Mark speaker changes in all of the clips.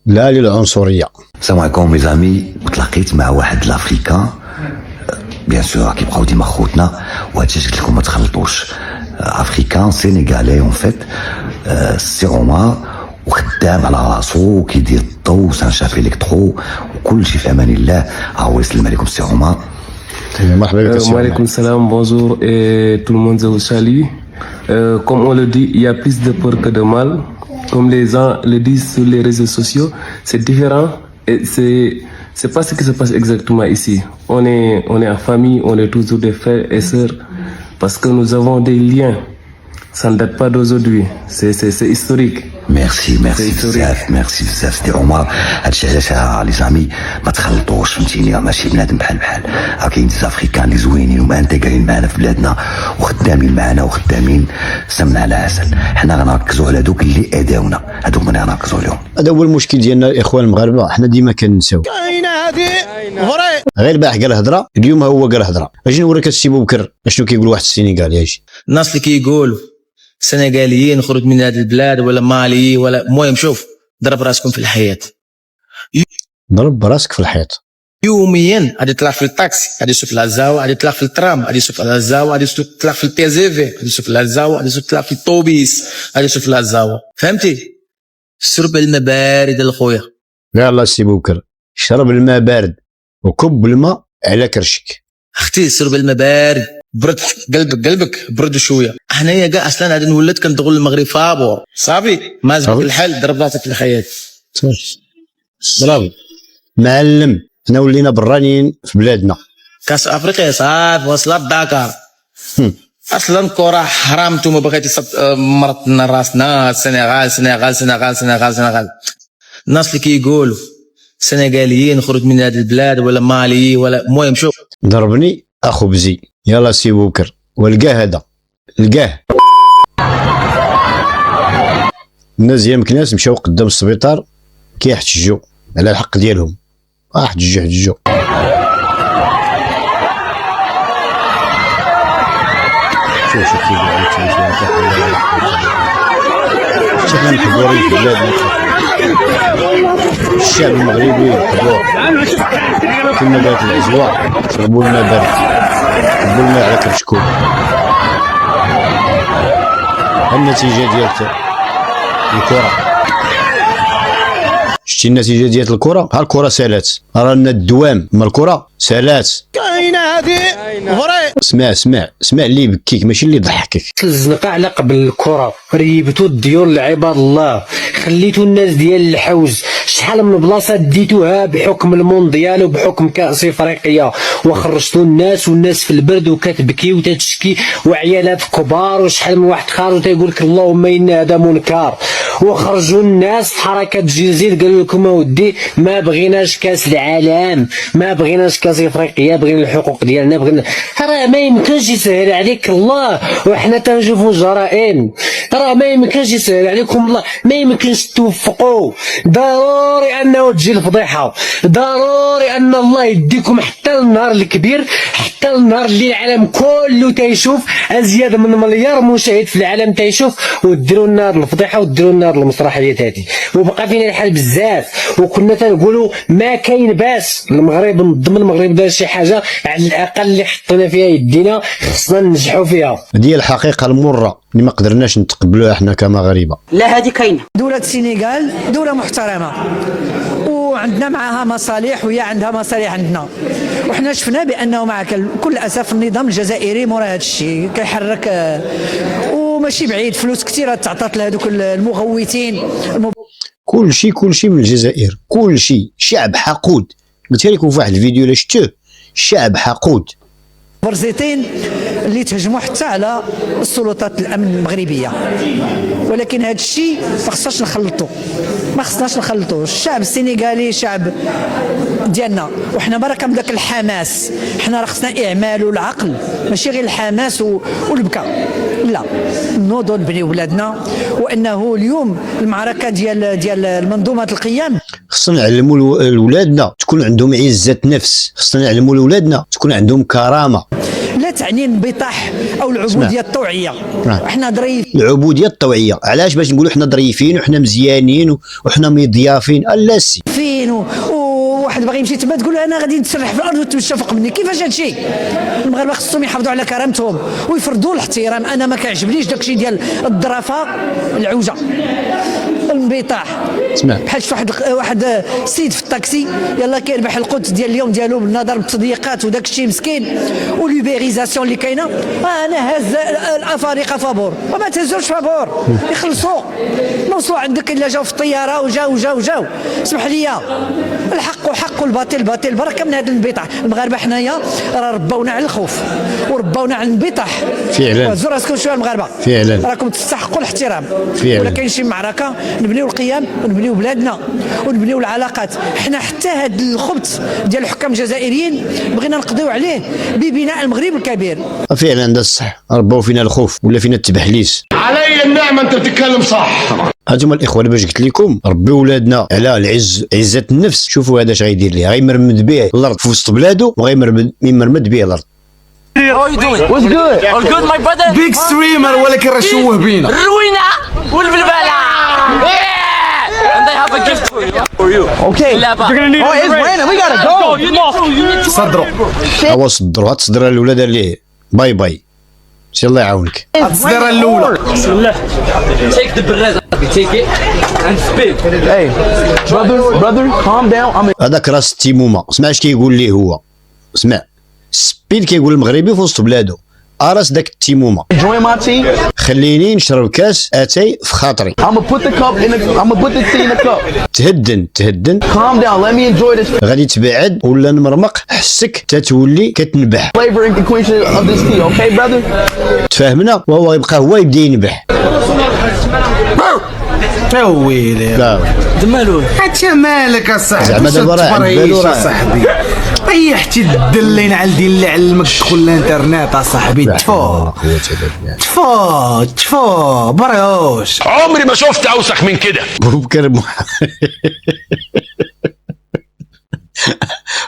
Speaker 1: لا للعنصريه.
Speaker 2: السلام عليكم ميزامي. تلاقيت مع واحد لافريكان بيان سور كيبقاو ديما خوتنا، وهادشي قلت لكم ما تخلطوش. افريكان سينيغالي اون فيت، سي عمر، وخدام على راسو وكيدير الضو سان شاف الكترو وكل شيء في امان الله. هو يسلم عليكم سي عمر.
Speaker 1: مرحبا بك.
Speaker 3: وعليكم السلام. Bonjour et tout le monde vous salue. Comme on le dit, il y a plus de peur que de mal. Comme les gens le disent sur les réseaux sociaux, c'est différent et c'est pas ce qui se passe exactement ici. On est en famille, on est toujours des frères et sœurs parce que nous avons des liens. Ça ne date pas d'aujourd'hui, c'est historique.
Speaker 2: ميرسي بزاف، ميرسي بزاف سيدي عمر. هادشي علاش لي زامي ما تخلطوش، فهمتيني؟ ماشي بنادم بحال راه كاين دي افريكان اللي زوينين ومانتيغرين معنا في بلادنا وخدامين معنا وخدامين سمنا على عسل. حنا غنركزوا على دوك اللي اداونا، هذوك اللي غنركزوا عليهم.
Speaker 1: هذا هو المشكل ديالنا الاخوان المغاربه، حنا ديما كننساو. كاينه هذه غير البارح قال هضره، اليوم هو قال هضره. اجي نوريك السي بوبكر اشنو كيقول واحد السينيغالي. اجي
Speaker 4: الناس اللي كيقولوا سنغاليين خرج من هذه البلاد ولا مالي ولا، المهم شوف، ضرب راسكم في الحياة.
Speaker 1: ضرب براسك في الحيط.
Speaker 4: يوميا غادي تطلع في الطاكسي، غادي يشوف العزاوة، غادي يطلع في الترام، غادي يشوف العزاوة، غادي يطلع في التي زي في، غادي يشوف العزاوة، غادي يطلع في الطوبيس، غادي يشوف العزاوة. فهمتي؟ شرب الماء بارد الخويا.
Speaker 1: يلا السي بوبكر، شرب الماء بارد وكب الماء على كرشك.
Speaker 4: اختي شرب الماء بارد، برد قلبك برد شويه. حنايا كاع اصلا غادي نولد كندغل المغرب فابور صافي، ما زبط الحل، ضرب راسك في الحياه.
Speaker 1: برافو معلم. حنا ولينا برانيين في بلادنا.
Speaker 4: كاس افريقيا صافي وصلت داكار. اصلا كره حرام، نتوما بغيتي مرضنا راسنا. السنغال. الناس اللي كيقولوا سنغاليين خرج من هذه البلاد ولا مالي ولا، المهم شوف،
Speaker 1: ضربني اخو بزي. يلا سي بوكر والقاه هذا، لقاه. الناس ديال مكناس مشاو قدام السبيطار كيحتجوا على الحق ديالهم. حجوا شوف كيقول شحال من حضوري في بلادنا. الشعب المغربي الحضور كما قالت العزوة، شربوا الماء بارد، كبوا الماء على كرشكم. النتيجة ديال الكرة، شتي النتيجة ديال الكرة؟ ها الكرة سالات، رانا الدوام ما الكرة سالات. كاينة هذه فري. اسمع اللي يبكيك ماشي اللي يضحكك.
Speaker 5: الزنقة على قبل الكرة، ريبتوا الديور لعباد الله، خليتوا الناس ديال الحوز. شحال من بلاصه ديتوها بحكم المونديال وبحكم كاس افريقيا، وخرجتوا الناس والناس في البرد وكتبكي وتتشكي وعيالات كبار. وشحال من واحد خارج تيقول لك اللهم ان هذا منكر. وخرجوا الناس حركه جيزيد قالوا لكم اودي ما بغيناش كاس العالم، ما بغيناش كاس افريقيا، بغينا الحقوق ديالنا، بغينا. راه ما يمكنش يسهل عليك الله وحنا تنشوفوا الجرائم. راه ما يمكنش يسهل عليكم الله، ما يمكنش توفقوا. ضروري انه تجي الفضيحه، ضروري ان الله يديكم حتى النهار الكبير، حتى النهار اللي العالم كله تيشوف، ازيد من مليار مشاهد في العالم تيشوف، وديروا لنا هذه الفضيحه وديروا لنا هذه المسرحيات هذه. وبقى فينا الحال بزاف، وكنا تنقولوا ما كاين باس المغرب نظم، المغرب دار شي حاجه على الاقل اللي حطينا فيها يدينا خصنا ننجحوا فيها.
Speaker 1: هذه الحقيقه المره اللي ما قدرناش نتقبلوها احنا كمغاربه.
Speaker 6: لا هذه كاينه.
Speaker 7: دولة السنغال دولة محترمة وعندنا معها مصالح وهي عندها مصالح عندنا، وحنا شفنا بانه مع كل اسف النظام الجزائري مورا هذا الشيء كيحرك، وماشي بعيد فلوس كثيره تعطات لهذوك المغوتين.
Speaker 1: كل شيء من الجزائر، كل شيء. شعب حقود، قلت لكم في واحد الفيديو اللي شفتوه، شعب حقود.
Speaker 7: برزيتين اللي تهجموا حتى على السلطات الامن المغربيه، ولكن هذا الشيء ما خصناش نخلطوه. الشعب السنغالي شعب ديالنا، وحنا بركه من ذاك الحماس. حنا راه خصنا اعمال والعقل، ماشي غير الحماس والبكاء. لا، نوضوا نبنيو ولادنا، وانه اليوم المعركه ديال المنظومه القيم
Speaker 1: خصنا نعلموا لولادنا تكون عندهم عزه نفس، خصنا نعلموا لولادنا تكون عندهم كرامه.
Speaker 7: لا تعني الانبطاح او العبوديه الطوعيه. احنا ظريف
Speaker 1: العبوديه الطوعيه، علاش؟ باش نقولوا حنا ظريفين وحنا مزيانين وحنا مضيافين. لا سي
Speaker 7: فين وواحد باغي يمشي تما تقول له انا غادي نتسرح في الارض وتمشى فوق مني. كيفاش هادشي؟ المغاربه خصهم يحافظوا على كرامتهم ويفرضوا الاحترام. انا ما كيعجبنيش داكشي ديال الظرافه العوجه الانبطاح.
Speaker 1: اسمع،
Speaker 7: بحال شفت واحد السيد في الطاكسي يلاه كيربح القوت ديال اليوم ديالو بالنظر للتضييقات وداك الشيء مسكين وليبيغيزاسيون اللي كاينه. انا هاز الافارقه فابور وما تهزوش فابور، يخلصوا نوصلوا عندك الا جاو في الطياره وجاو اسمح لي، الحق حق والباطل باطل. بركه من هذا الانبطاح. المغاربه حنايا راه ربونا على الخوف وربونا على الانبطاح
Speaker 1: فعلا.
Speaker 7: زور راسكم شويه المغاربه،
Speaker 1: فعلا
Speaker 7: راكم تستحقوا الاحترام.
Speaker 1: فعلا.
Speaker 7: ولا كاين شي معركه نبنيو القيم ونبنيو بلادنا ونبنيو العلاقات. حنا حتى هذا الخبث ديال الحكام الجزائريين بغينا نقضيو عليه ببناء المغرب الكبير.
Speaker 1: فعلا هذا الصح، ربوا فينا الخوف ولا فينا التبحليس.
Speaker 6: علي النعمه انت بتتكلم صح.
Speaker 1: هانتوما الاخوان باش قلت لكم ربي ولادنا على عزه النفس. شوفوا هذا اش غيدير ليه، غيمرمد به الارض في وسط بلادو وغيمرمد به الارض.
Speaker 8: How you doing? What's good? All good my brother?
Speaker 6: بيك ستريمر ولكن راه شوه بينا.
Speaker 8: الروينة والبلبلة. And they have a gift for you. Okay. You're gonna need it's raining. We gotta go.
Speaker 6: صدروا
Speaker 1: هو صدروا، هاد الصدره الاولى دار ليه باي باي. سي الله يعاونك.
Speaker 6: الصدره الاولى.
Speaker 8: Take the bereza. Take it and spin.
Speaker 9: Hey, brother, calm down.
Speaker 1: هذاك راس التيمومه، اسمع اش كيقول ليه هو. اسمع سبيد كيقول المغربي في وسط بلادو، اراس داك التيمومه
Speaker 9: Enjoy my tea.
Speaker 1: خليني نشرب كاس اتاي في خاطري.
Speaker 9: I'ma put the tea in the cup.
Speaker 1: تهدن
Speaker 9: Calm down. Let me enjoy this
Speaker 1: غادي تبعد ولا نمرمق حسك تتولي كتنبح.
Speaker 9: flavor and equation of this tea, okay, brother?
Speaker 1: تفاهمنا؟ وهو يبقى هو يبدا ينبح.
Speaker 6: يا ويلي
Speaker 1: لا
Speaker 8: دمالو.
Speaker 6: حتى مالك اصاحبي؟
Speaker 1: زعما دابا راه عند بالو راه
Speaker 6: صاحبي ريحتي الدلين على اللي علمك تدخل الانترنت اصاحبي. تفو بريوش.
Speaker 10: عمري ما شفت اوسخ من كده.
Speaker 1: بوبكر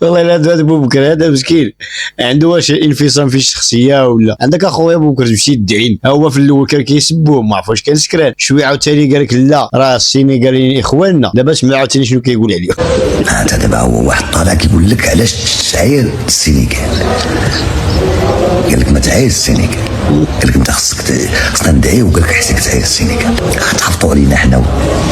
Speaker 1: والله لا هذا بوبكر هذا مسكين عنده واش انفصام في الشخصيه ولا عندك اخويا بوبكر تمشي تدعين. هو في الاول كان كيسبوه ما عرفوش كان سكران شويه عاوتاني قال لك لا راه السينيغاليين اخواننا. دابا سمع عاوتاني شنو كيقول عليهم.
Speaker 2: انت دابا هو واحد طالع كيقول لك علاش تعاير السينيغال. قال لك ما تعاير السينيغال، قال لك انت خصنا ندعيو، وقال لك حسك تعاير السينيغال. تحفظوا علينا حنا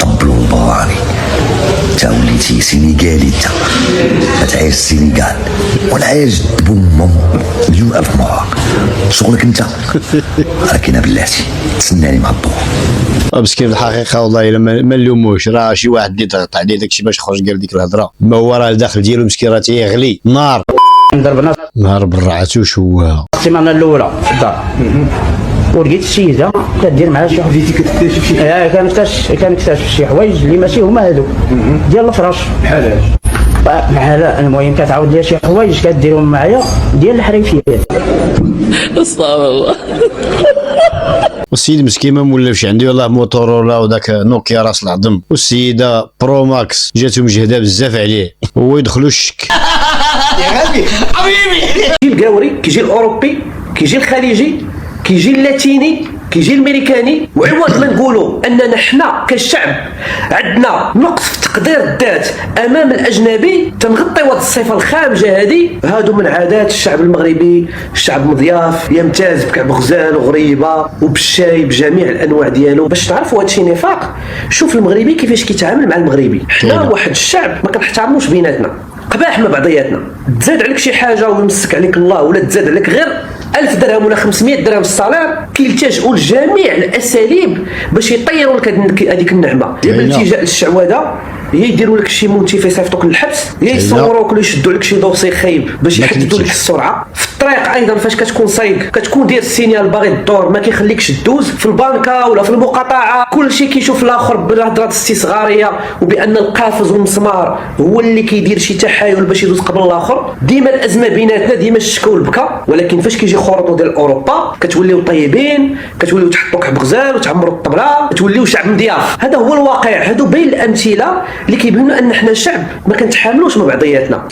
Speaker 2: وطبلوا البواري. انت وليتي سينيغالي انت، ما تعاير السينيغال ولا عاير جد بوم مليون الف مره. شغلك انت راه كاينه بلاتي تسناني مع الضوء.
Speaker 1: مسكين الحقيقه والله الا ما نلوموش، راه شي واحد اللي ضغط عليه داكشي باش خرج قال ديك الهضره. ما هو راه الداخل ديالو مسكين راه تيغلي نار.
Speaker 11: ضربنا
Speaker 1: نهار برعاتو شوها
Speaker 11: السيمانه الاولى في الدار ولقيت السيده كدير معها شي حوايج. كتكتشف شي كنكتشف شي حوايج اللي ماشي هما هذوك ديال الفراش.
Speaker 6: بحالاش؟
Speaker 11: بحال المهم كتعاود ليا شي حوايج كديرهم معايا ديال الحريفيات.
Speaker 8: استغفر الله.
Speaker 1: والسيد مسكين ما مولفش عنده يلاه موتورولا وداك نوكيا راس العظم، والسيده برو ماكس جاتو مجهده بزاف عليه هو يدخلو الشك.
Speaker 5: كيجي القاوري، كيجي الاوروبي، كيجي الخليجي، كيجي اللاتيني، كيجي الامريكاني. وعوض ما نقولوا اننا حنا كشعب عندنا نقص في تقدير الذات امام الاجنبي، تنغطي هاد الصفه الخامجه هذه. هادو من عادات الشعب المغربي، الشعب مضياف يمتاز بكعب غزال وغريبه وبالشاي بجميع الانواع ديالو. باش تعرفوا هادشي نفاق، شوف المغربي كيفاش كيتعامل مع المغربي. حنا واحد الشعب ما كنحترموش بيناتنا، قباح مع بعضياتنا. تزاد عليك شي حاجه ويمسك عليك الله، ولا تزاد عليك غير 1000 درهم ولا 500 درهم الصالير، كيلتجئوا لجميع الاساليب باش يطيروا لك هذيك النعمه. يا بالالتجاء للشعوذه، يا يديروا لك شي منتف يصيفطوك للحبس، يا يصوروك ولا يشدوا لك شي دوسي خايب باش يحددوا لك السرعه. في الطريق ايضا فاش كتكون سايق كتكون داير السينيال باغي الدور، ما كيخليكش تدوز في البنكه ولا في المقاطعه. كلشي كيشوف الاخر بالهضره استصغاريه وبان القافز والمسمار هو اللي كيدير شي تحايل باش يدوز قبل الاخر. ديما الازمه بيناتنا، ديما الشكا والبكا. ولكن فاش كيجي خروطو ديال اوروبا كتوليو طيبين، كتوليو تحطوا كعب غزال وتعمروا الطبله، كتوليو شعب مضياف. هذا هو الواقع. هادو بين الامثله اللي كيبينوا ان حنا شعب ما كنتحاملوش مع بعضياتنا.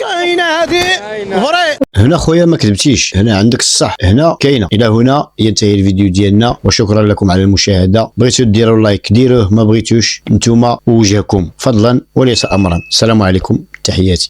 Speaker 1: هنا خويا ما كذبتيش، تزوج هنا عندك الصح، هنا كاينه. الى هنا ينتهي الفيديو ديالنا، وشكرا لكم على المشاهده. بغيتو ديروا لايك ديروه، ما بغيتوش نتوما ووجهكم فضلا وليس امرا. السلام عليكم، تحياتي.